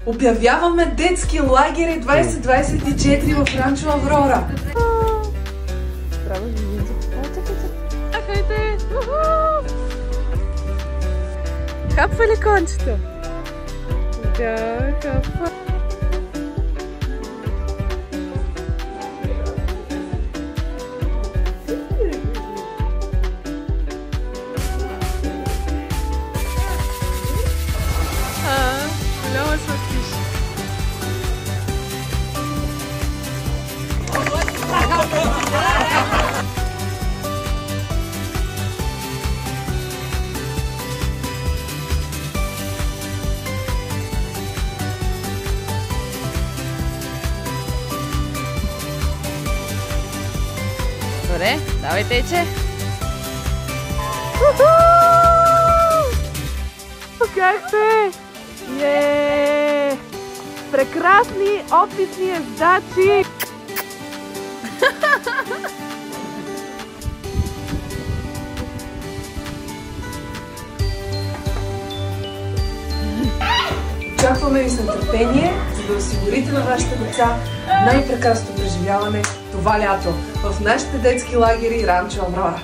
Обявяваме детски лагери 2024 в Ранчо Аврора. Браво, Живинци. Чакайте! Хапва ли кончето? Да, хапва. Много сладкиш. Добре, давай тече. Как сте? Прекрасни опитни ездачи! Очакваме ви с нетърпение, за да осигурите на вашите деца най-прекрасното преживяване това лято в нашите детски лагери Ранчо Аврора.